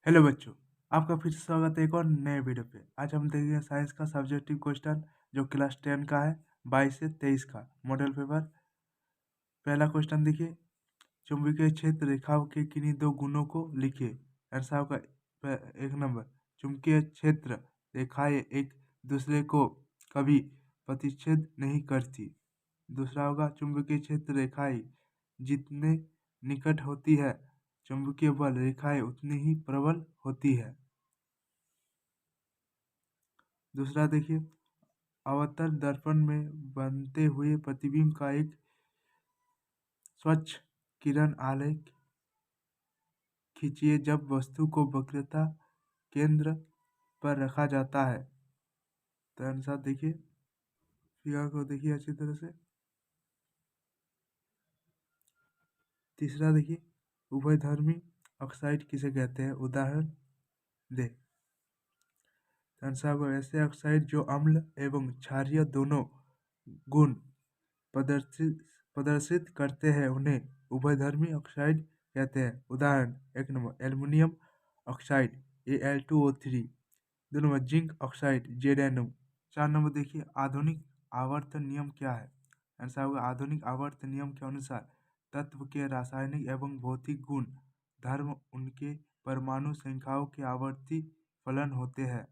Hello बच्चों, आपका फिर से स्वागत है एक और नए वीडियो पे। आज हम देखेंगे साइंस का सब्जेक्टिव क्वेश्चन जो क्लास 10 का है, 22 से 23 का मॉडल पेपर। पहला क्वेश्चन देखिए, चुंबकीय क्षेत्र रेखाओं के किन्हीं दो गुणों को लिखिए। आंसर होगा एक नंबर, चुंबकीय क्षेत्र रेखाएं एक दूसरे को कभी प्रतिच्छेद नहीं करती। दूसरा होगा, चुंबकीय क्षेत्र रेखाएं जितने निकट होती है, चुंबकीय बल रेखाएं उतनी ही प्रबल होती है। दूसरा देखिए, अवतल दर्पण में बनते हुए प्रतिबिंब का एक स्वच्छ किरण आलेख खींचिए जब वस्तु को वक्रता केंद्र पर रखा जाता है। तो आंसर देखिए, फिगर को देखिए अच्छी तरह से। तीसरा देखिए, उभयधर्मी ऑक्साइड किसे कहते हैं, उदाहरण दे। तो आंसर होगा ऐसे ऑक्साइड जो अम्ल एवं क्षारीय दोनों गुण प्रदर्शित प्रदर्शित करते हैं, उन्हें उभयधर्मी ऑक्साइड कहते हैं। उदाहरण एक नंबर, एल्युमिनियम ऑक्साइड Al2O3। दो नंबर, जिंक ऑक्साइड ZnO। चार नंबर देखिए, आधुनिक आवर्त नियम क्या है। आंसर होगा आधुनिक आवर्त नियम के अनुसार तत्व के रासायनिक एवं भौतिक गुण धर्म उनके परमाणु संख्याओं के आवर्ती फलन होते हैं।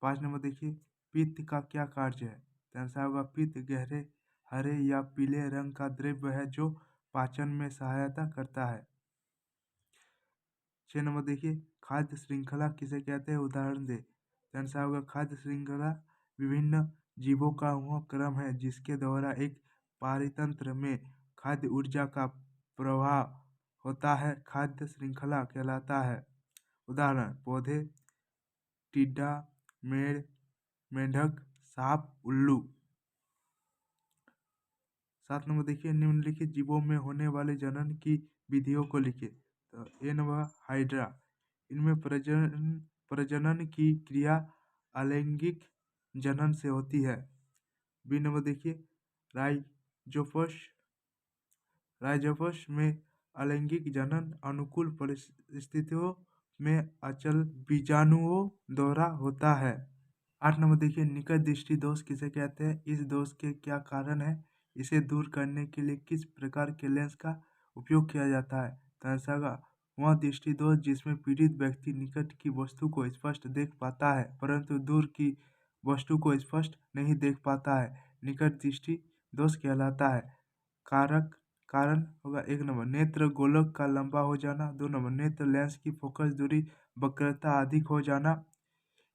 पाँच नंबर देखिए, पित्त का क्या कार्य है। तो आंसर होगा पित्त गहरे हरे या पीले रंग का द्रव्य है जो पाचन में सहायता करता है। छह नंबर देखिए, खाद्य श्रृंखला किसे कहते हैं, उदाहरण दे। तो आंसर होगा खाद्य श्रृंखला विभिन्न जीवों का वह क्रम है जिसके द्वारा एक पारितंत्र में खाद्य ऊर्जा का प्रवाह होता है, खाद्य श्रृंखला कहलाता है। उदाहरण पौधे, टिड्डा, मेड़, मेंढक, सांप, उल्लू। सात नंबर देखिए, निम्नलिखित जीवों में होने वाले जनन की विधियों को लिखिए। तो ए नंबर, हाइड्रा। इनमें प्रजनन की क्रिया अलैंगिक जनन से होती है। बी नंबर देखिए, राइजोपस। राइजोपस में अलैंगिक जनन अनुकूल परिस्थितियों में अचल बीजाणुओं द्वारा होता है। आठ नंबर देखिए, निकट दृष्टि दोष किसे कहते हैं, इस दोष के क्या कारण है, इसे दूर करने के लिए किस प्रकार के लेंस का उपयोग किया जाता है। तो आंसर होगा वह दृष्टि दोष जिसमें पीड़ित व्यक्ति निकट की वस्तु को स्पष्ट देख पाता है परंतु दूर की वस्तु को स्पष्ट नहीं देख पाता है, निकट दृष्टि दोष कहलाता है। कारक कारण होगा एक नंबर, नेत्र गोलक का लंबा हो जाना। दो नंबर, नेत्र लेंस की फोकस दूरी वक्रता अधिक हो जाना।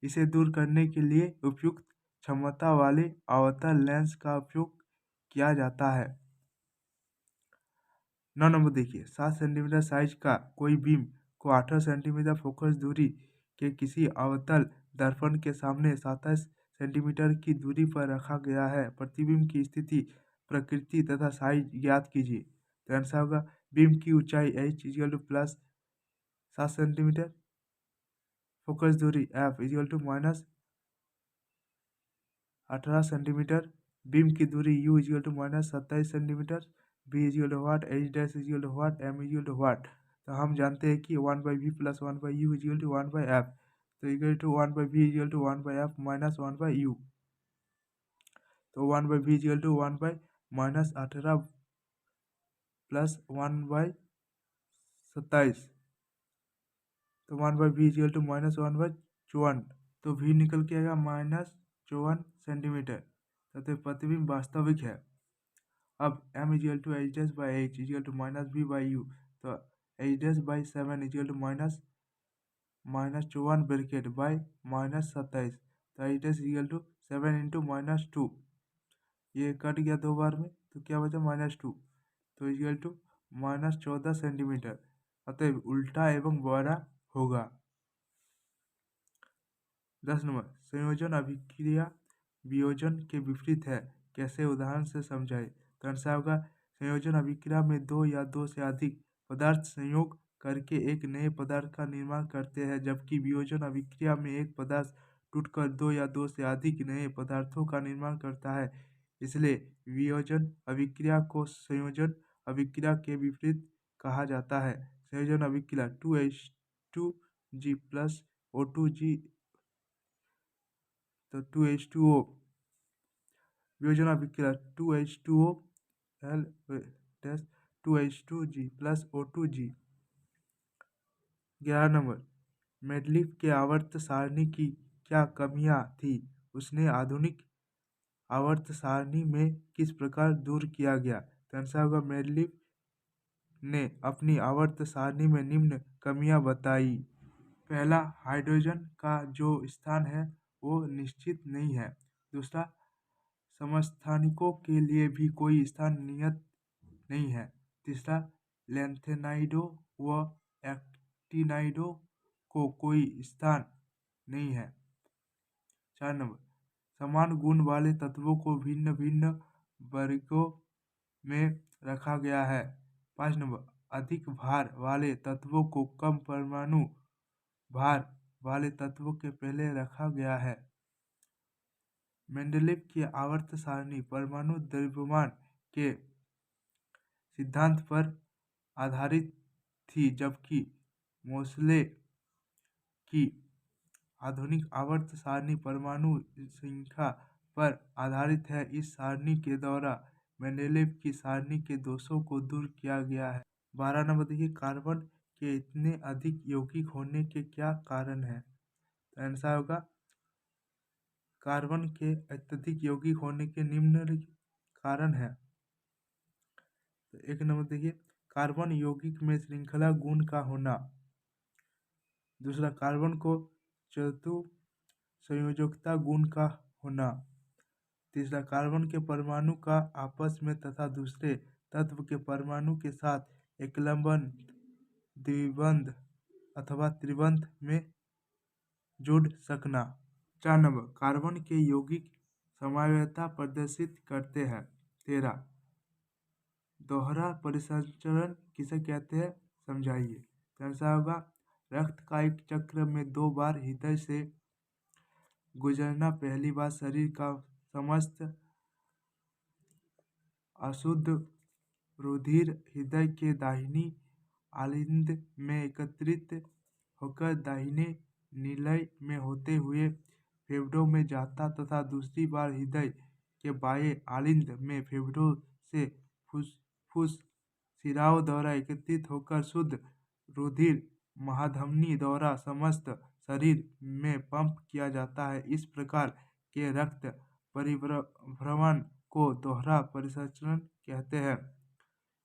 इसे दूर करने के लिए उपयुक्त क्षमता वाले अवतल लेंस का उपयोग किया जाता है। 9 नंबर देखिए, 7 सेंटीमीटर साइज का कोई बीम को 18 सेंटीमीटर फोकस दूरी के किसी अवतल दर्पण के सामने 27 सेंटीमीटर की दूरी पर रखा गया है। प्रतिबिंब की स्थिति, प्रकृति तथा साइज ज्ञात कीजिए। तो आंसर होगा बीम की ऊंचाई h प्लस 7 सेंटीमीटर, फोकस दूरी f माइनस 18 सेंटीमीटर, बीम की दूरी u माइनस 27 सेंटीमीटर, b वाट, h डैश वाट, m वाट। तो हम जानते हैं कि 1/v प्लस 1/u 1/f, तो equal to 1/v 1/f minus 1/u। तो 1/v 1 बाई माइनस 18 प्लस 1/27, तो 1/v माइनस 1/54। तो v निकल के आएगा -54 सेंटीमीटर, तथा प्रतिबिंब वास्तविक है। अब m h minus v by you, तो h by 7 minus 54 bracket by -27, तो h 7 इंटू -2, ये कट गया दो बार में तो क्या बचा -2, तो -14 सेंटीमीटर, अतः उल्टा एवं बड़ा होगा। 10 नंबर, संयोजन अभिक्रिया वियोजन के विपरीत है, कैसे उदाहरण से समझाए। तो आंसर होगा संयोजन अभिक्रिया में दो या दो से अधिक पदार्थ संयोग करके एक नए पदार्थ का निर्माण करते हैं, जबकि वियोजन अभिक्रिया में एक पदार्थ टूटकर दो या दो से अधिक नए पदार्थों का निर्माण करता है। इसलिए वियोजन अभिक्रिया को संयोजन अभिक्रिया के विपरीत कहा जाता है। संयोजन अभिक्रिया 2H2 जी प्लस O2G, तो 2H2O वियोजना विक्रिया 2H2O L dash 2H2G plus O2G। 11 number, Mendeleev के आवर्त सारणी की क्या कमियां थी, उसने आधुनिक आवर्त सारणी में किस प्रकार दूर किया गया। तो आंसर होगा मेंडलीफ ने अपनी आवर्त सारणी में निम्न कमियां बताई। पहला, हाइड्रोजन का जो स्थान है वो निश्चित नहीं है। दूसरा, समस्थानिकों के लिए भी कोई स्थान नियत नहीं है। तीसरा, लैंथेनाइडों व एक्टिनाइडों को कोई स्थान नहीं है। 4 नंबर, समान गुण वाले तत्वों को भिन्न भिन्न वर्गों में रखा गया है। 5 नंबर, अधिक भार वाले तत्वों को कम परमाणु भार वाले तत्वों के पहले रखा गया है। मेंडलीव की आवर्त सारणी परमाणु द्रव्यमान के सिद्धांत पर आधारित थी, जबकि मोसले की आधुनिक आवर्त सारणी परमाणु संख्या पर आधारित है। इस सारणी के द्वारा मेंडलीव की सारणी के दोषों को दूर किया गया है। 12 नंबर देखिए, कार्बन के इतने अधिक यौगिक होने के क्या कारण है। तो आंसर होगा कार्बन के अत्यधिक यौगिक होने के निम्नलिखित कारण है। तो 1 नंबर देखिए, कार्बन यौगिक में श्रृंखला गुण का होना। दूसरा, कार्बन को चतुः संयोजकता गुण का होना। तीसरा, कार्बन के परमाणु का आपस में तथा दूसरे तत्व के परमाणु के साथ एकलंबन, द्विबंध अथवा त्रिबंध में जुड़ सकना। 4 नंबर, कार्बन के यौगिक समवायता प्रदर्शित करते हैं। 13, दोहरा परिसंचरण किसे कहते हैं, समझाइए। तो आंसर होगा रक्त का एक चक्र में 2 बार हृदय से गुजरना। पहली बार शरीर का समस्त अशुद्ध रुधिर हृदय के दाहिनी आलिंद में एकत्रित होकर दाहिने निलय में होते हुए फेफड़ों में जाता तथा दूसरी बार हृदय के बाएं आलिंद में फेफड़ों से फुसफुस शिराओं द्वारा एकत्रित होकर शुद्ध रुधिर महाधमनी द्वारा समस्त शरीर में पंप किया जाता है। इस प्रकार के रक्त परिभ्रमण को दोहरा परिसंचरण कहते हैं।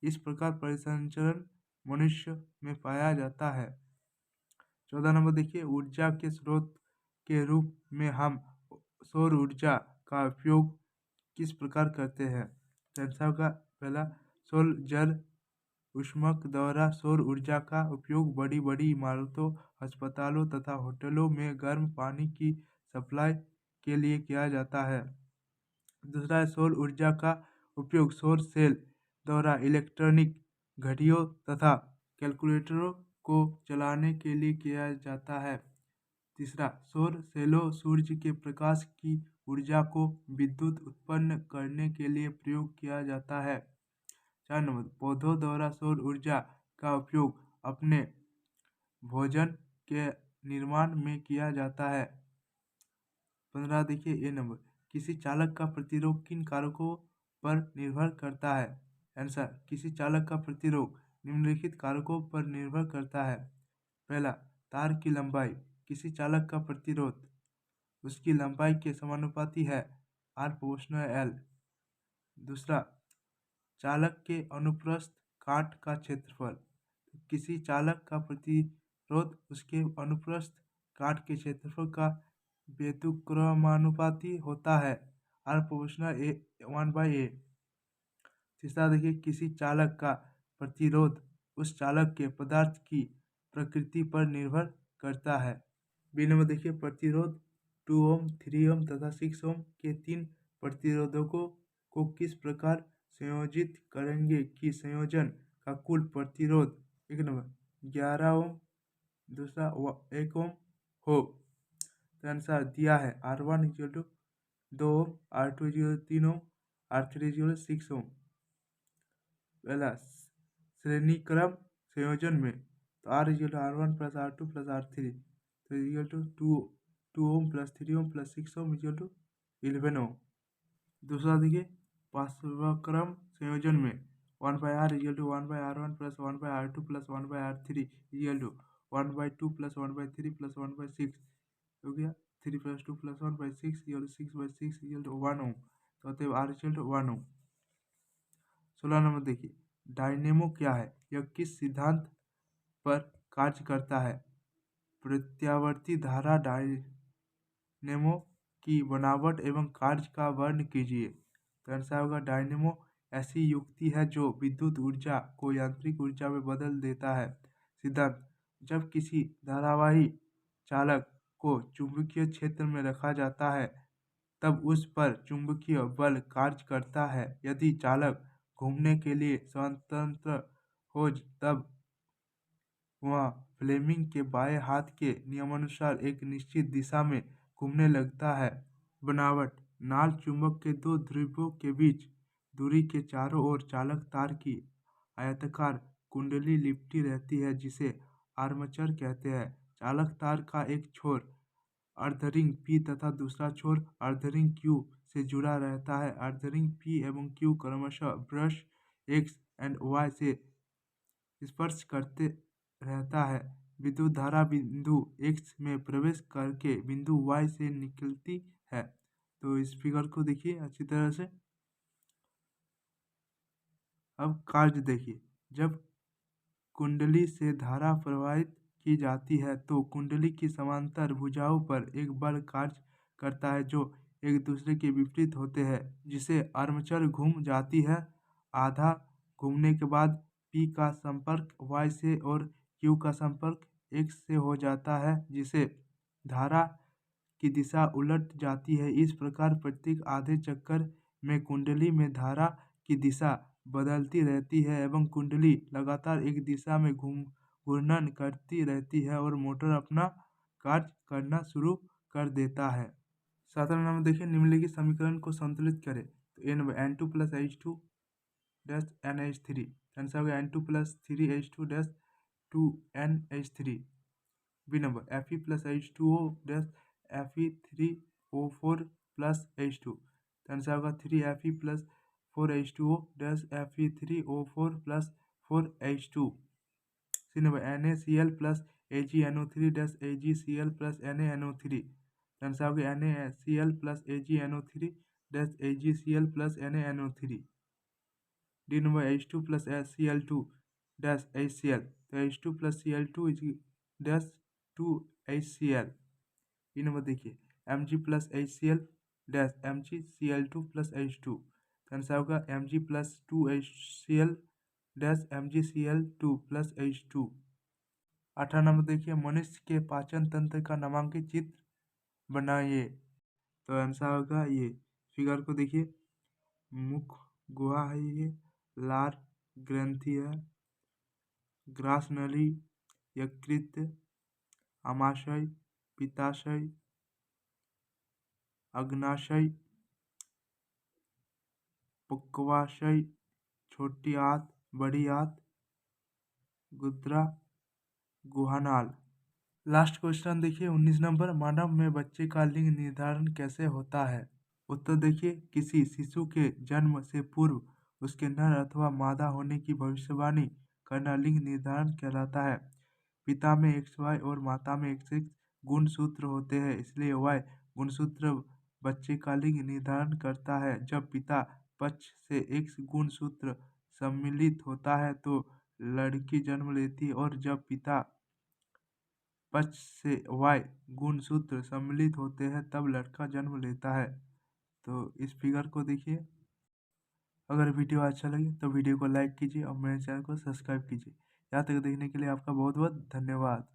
इस प्रकार परिसंचरण मनुष्य में पाया जाता है। 14 नंबर देखिए, ऊर्जा के स्रोत के रूप में हम सौर ऊर्जा का उपयोग किस प्रकार करते हैं। आंसर का पहला, सौर जल ऊष्मक द्वारा सौर ऊर्जा का उपयोग बड़ी बड़ी इमारतों, अस्पतालों तथा होटलों में गर्म पानी की सप्लाई के लिए किया जाता है। दूसरा, सौर ऊर्जा का उपयोग सौर सेल द्वारा इलेक्ट्रॉनिक घड़ियों तथा कैलकुलेटरों को चलाने के लिए किया जाता है। तीसरा, सौर सेलों सूर्य के प्रकाश की ऊर्जा को विद्युत उत्पन्न करने के लिए प्रयोग किया जाता है। 4 नंबर, पौधों द्वारा सौर ऊर्जा का उपयोग अपने भोजन के निर्माण में किया जाता है। 15 देखिए, ए नंबर, किसी चालक का प्रतिरोध किन कारकों पर निर्भर करता है। आंसर, किसी चालक का प्रतिरोध निम्नलिखित कारकों पर निर्भर करता है। पहला, तार की लंबाई। किसी चालक का प्रतिरोध उसकी लंबाई के समानुपाती है, R/L। दूसरा, चालक के अनुप्रस्थ काट का क्षेत्रफल। किसी चालक का प्रतिरोध उसके अनुप्रस्थ काट के क्षेत्रफल का व्युत्क्रमानुपाती होता है, R/1/A। तीसरा देखिए, किसी चालक का प्रतिरोध उस चालक के पदार्थ की प्रकृति पर निर्भर करता है। बी नंबर देखिए, प्रतिरोध 2 ओम, 3 ओम तथा 6 ओम के 3 प्रतिरोधकों को किस प्रकार संयोजित करेंगे कि संयोजन का कुल प्रतिरोध 1 नंबर 11 ओम, दूसरा 1 ओम हो। तो आंसर दिया है R1 = 2 ओम, R2 = 3 ओम, R3 = 6 ओम। पहला, श्रेणीक्रम संयोजन में तो R equal to R1 plus R2 plus R3, तो equal to 2 ohm plus 3 ohm plus 6 ohm equal to 11 ohm. दूसरा देखिए, पार्श्वक्रम संयोजन में 1/R equal to 1/R1 plus 1/R2 plus 1/R3 equal to 1/2 plus 1/3 plus 1/6 हो गया। 3 plus 2 plus 1/6 equal to 6/6 equal to 1 ohm. तो अतएव R equal to 1 ohm. 16 number देखिए, डायनेमो क्या है, यह किस सिद्धांत पर कार्य करता है। प्रत्यावर्ती धारा डायनेमो की बनावट एवं कार्य का वर्णन कीजिए। तो आंसर होगा डायनेमो ऐसी युक्ति है जो विद्युत ऊर्जा को यांत्रिक ऊर्जा में बदल देता है। सिद्धांत, जब किसी धारावाही चालक को चुंबकीय क्षेत्र में रखा जाता है तब उस पर चुंबकीय बल कार्य करता है। यदि चालक घूमने के लिए स्वतंत्र हो तब वह फ्लेमिंग के बाएं हाथ के नियमानुसार एक निश्चित दिशा में घूमने लगता है। बनावट, नाल चुंबक के दो ध्रुवों के बीच दूरी के चारों ओर चालक तार की आयताकार कुंडली लिपटी रहती है जिसे आर्मेचर कहते हैं। चालक तार का एक छोर अर्धरिंग P तथा दूसरा छोर अर्धरिंग Q से जुड़ा रहता है। अर्धरिंग P एवं Q क्रमशः ब्रश X एंड Y से स्पर्श करते रहता है। विद्युत धारा बिंदु X में प्रवेश करके बिंदु Y से निकलती है। तो इस फिगर को देखिए अच्छी तरह से। अब कार्य देखिए, जब कुंडली से धारा प्रवाहित की जाती है तो कुंडली की समांतर भुजाओं पर एक बल कार्य करता है जो एक दूसरे के विपरीत होते हैं, जिसे आर्मेचर घूम जाती है। आधा घूमने के बाद P का संपर्क Y से और Q का संपर्क X से हो जाता है, जिसे धारा की दिशा उलट जाती है। इस प्रकार प्रत्येक आधे चक्कर में कुंडली में धारा की दिशा बदलती रहती है एवं कुंडली लगातार एक दिशा में घूर्णन करती रहती है और मोटर अपना कार्य करना शुरू कर देता है। 17 नंबर देखिए, निम्नलिखित समीकरण को संतुलित करें। तो N2 plus H2 dash NH3, answer होगा N2 plus 3H2 dash 2NH3। B number Fe plus H2O dash Fe3O4 plus H2, answer होगा 3Fe plus 4H2O dash Fe3O4 plus 4H2। C number NaCl plus AgNO3 dash AgCl plus NaNO3, answer होगा NaCl plus AgNO3 dash AgCl plus NaNO3। D number H2 plus Cl2 dash HCl, तो H2 plus Cl2 dash 2HCl। E number देखिए Mg plus HCl dash MgCl2 plus H2, answer होगा Mg plus 2HCl dash MgCl2 plus H2। 18 number देखिए, मनुष्य के पाचन तंत्र का नामांकित चित्र बनाइए। तो आंसर होगा ये फिगर को देखिए, मुख गुहा है, ये लार ग्रंथि है, ग्रास नली, यकृत, आमाशय, पित्ताशय, अग्नाशय, पक्वाशय, छोटी आंत, बड़ी आंत, गुद्रा, गुहानाल। लास्ट क्वेश्चन देखिए 19 नंबर, मानव में बच्चे का लिंग निर्धारण कैसे होता है। उत्तर देखिए, किसी शिशु के जन्म से पूर्व उसके नर अथवा मादा होने की भविष्यवाणी करना लिंग निर्धारण कहलाता है। पिता में XY और माता में XX गुणसूत्र होते हैं, इसलिए Y गुणसूत्र बच्चे का लिंग निर्धारण करता है। जब पिता पक्ष से X गुणसूत्र सम्मिलित होता है तो लड़की जन्म लेती है और जब पिता पक्ष से Y गुणसूत्र सम्मिलित होते हैं तब लड़का जन्म लेता है। तो इस फिगर को देखिए। अगर वीडियो अच्छा लगे तो वीडियो को लाइक कीजिए और मेरे चैनल को सब्सक्राइब कीजिए। यहाँ तक देखने के लिए आपका बहुत बहुत धन्यवाद।